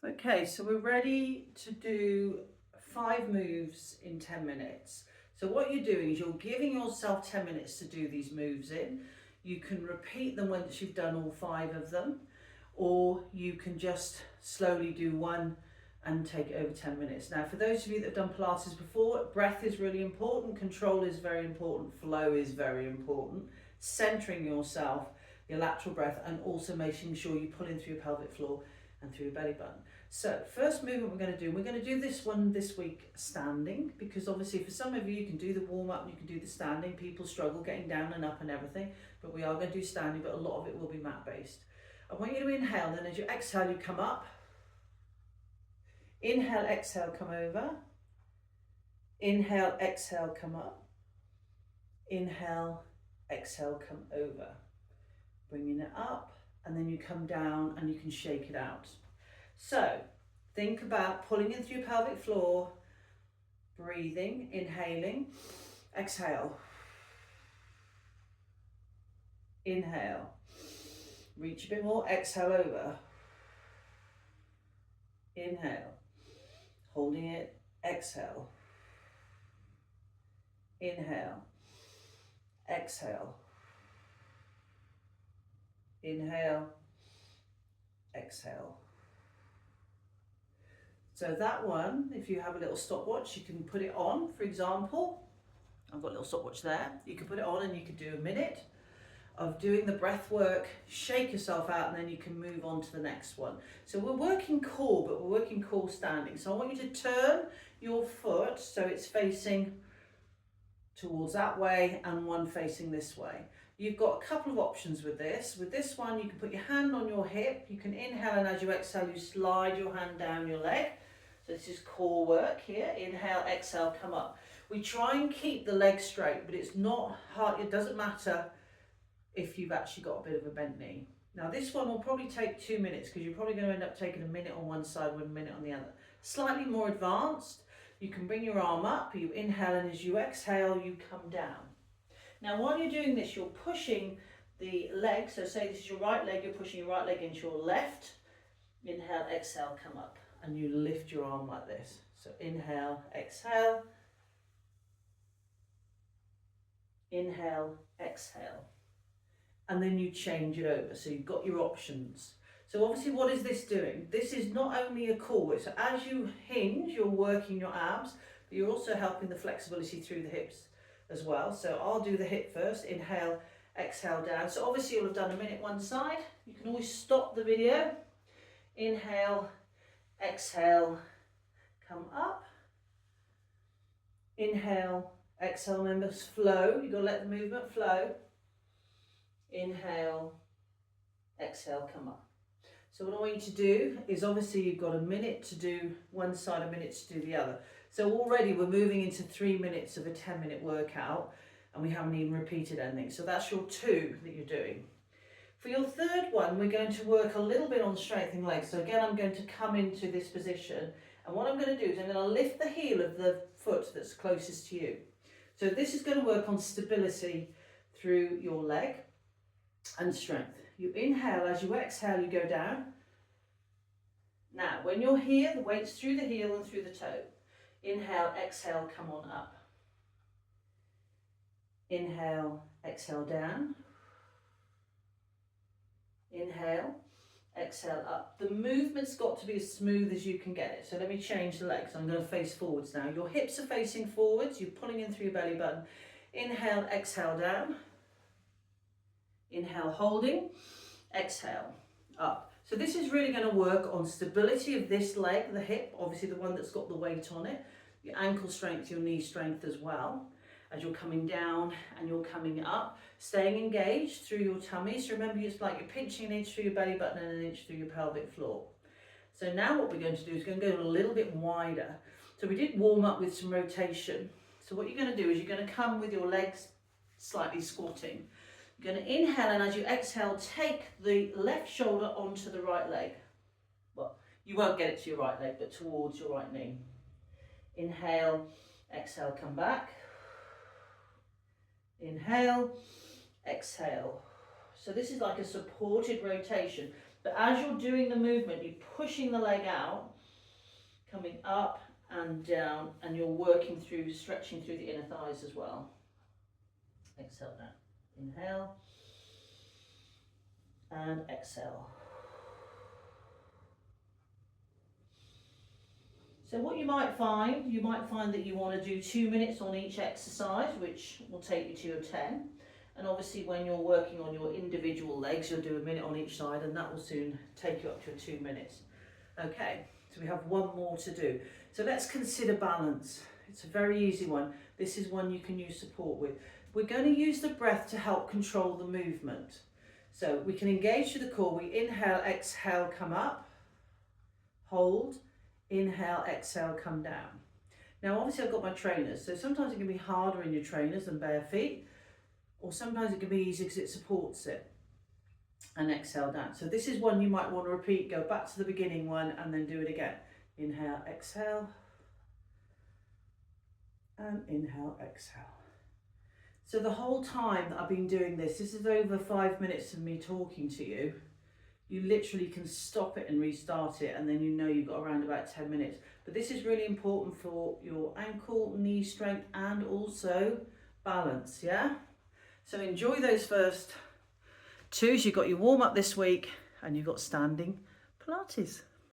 Okay, so we're ready to do 5 moves in 10 minutes. So what you're doing is you're giving yourself 10 minutes to do these moves in. You can repeat them once you've done all 5 of them, or you can just slowly do one and take it over 10 minutes. Now, for those of you that have done Pilates before, breath is really important, control is very important, flow is very important, centering yourself, your lateral breath, and also making sure you pull in through your pelvic floor and through your belly button. So first movement we're going to do this one this week standing, because obviously for some of you, you can do the warm up, you can do the standing. People struggle getting down and up and everything, but we are going to do standing, but a lot of it will be mat based. I want you to inhale, then as you exhale, you come up. Inhale, exhale, come over. Inhale, exhale, come up. Inhale, exhale, come over. Bringing it up, and then you come down and you can shake it out. So think about pulling in through your pelvic floor, breathing, inhaling, exhale, inhale, reach a bit more, exhale over, inhale, holding it, exhale, inhale, exhale, inhale, exhale. So that one, if you have a little stopwatch, you can put it on, for example. I've got a little stopwatch there. You can put it on and you could do a minute of doing the breath work, shake yourself out, and then you can move on to the next one. So we're working core, but we're working core standing. So I want you to turn your foot so it's facing towards that way and one facing this way. You've got a couple of options with this. With this one, you can put your hand on your hip. You can inhale, and as you exhale, you slide your hand down your leg. So this is core work here. Inhale, exhale, come up. We try and keep the leg straight, but it's not hard. It doesn't matter if you've actually got a bit of a bent knee. Now this one will probably take 2 minutes, because you're probably going to end up taking a minute on one side, 1 minute on the other. Slightly more advanced, you can bring your arm up, you inhale, and as you exhale, you come down. Now while you're doing this, you're pushing the leg. So say this is your right leg, you're pushing your right leg into your left. Inhale, exhale, come up, and you lift your arm like this. So inhale, exhale, inhale, exhale, and then you change it over. So you've got your options. So obviously, what is this doing? This is not only a core, so as you hinge, you're working your abs, but you're also helping the flexibility through the hips as well. So I'll do the hip first. Inhale, exhale, down. So obviously you'll have done a minute one side. You can always stop the video. Inhale, exhale, come up. Inhale, exhale, remember flow. You've got to let the movement flow. Inhale, exhale, come up. So what I want you to do is, obviously you've got a minute to do one side, a minute to do the other. So already we're moving into 3 minutes of a 10-minute workout, and we haven't even repeated anything. So that's your 2 that you're doing. For your third one, we're going to work a little bit on strengthening legs. So again, I'm going to come into this position, and what I'm going to do is I'm going to lift the heel of the foot that's closest to you. So this is going to work on stability through your leg and strength. You inhale, as you exhale, you go down. Now, when you're here, the weight's through the heel and through the toe. Inhale, exhale, come on up. Inhale, exhale, down. Inhale, exhale, up. The movement's got to be as smooth as you can get it. So let me change the legs. I'm going to face forwards now. Your hips are facing forwards. You're pulling in through your belly button. Inhale, exhale, down. Inhale, holding. Exhale, up. So this is really going to work on stability of this leg, the hip, obviously the one that's got the weight on it, your ankle strength, your knee strength as well, as you're coming down and you're coming up, staying engaged through your tummy. So remember, it's like you're pinching an inch through your belly button and an inch through your pelvic floor. So now what we're going to do is going to go a little bit wider. So we did warm up with some rotation. So what you're going to do is you're going to come with your legs slightly squatting. You're going to inhale, and as you exhale, take the left shoulder onto the right leg. Well, you won't get it to your right leg, but towards your right knee. Inhale, exhale, come back. Inhale, exhale. So this is like a supported rotation. But as you're doing the movement, you're pushing the leg out, coming up and down, and you're working through, stretching through the inner thighs as well. Exhale down. Inhale and exhale. So what you might find that you want to do 2 minutes on each exercise, which will take you to your 10. And obviously when you're working on your individual legs, you'll do a minute on each side, and that will soon take you up to 2 minutes. Okay, so we have one more to do. So let's consider balance. It's a very easy one. This is one you can use support with. We're going to use the breath to help control the movement. So we can engage through the core. We inhale, exhale, come up, hold, inhale, exhale, come down. Now obviously I've got my trainers, so sometimes it can be harder in your trainers than bare feet, or sometimes it can be easier because it supports it. And exhale down. So this is one you might want to repeat. Go back to the beginning one and then do it again. Inhale, exhale, and inhale, exhale. So the whole time that I've been doing this is over 5 minutes of me talking to you. You literally can stop it and restart it, and then you know you've got around about 10 minutes. But this is really important for your ankle, knee strength, and also balance, yeah? So enjoy those first 2. You've got your warm up this week, and you've got standing Pilates.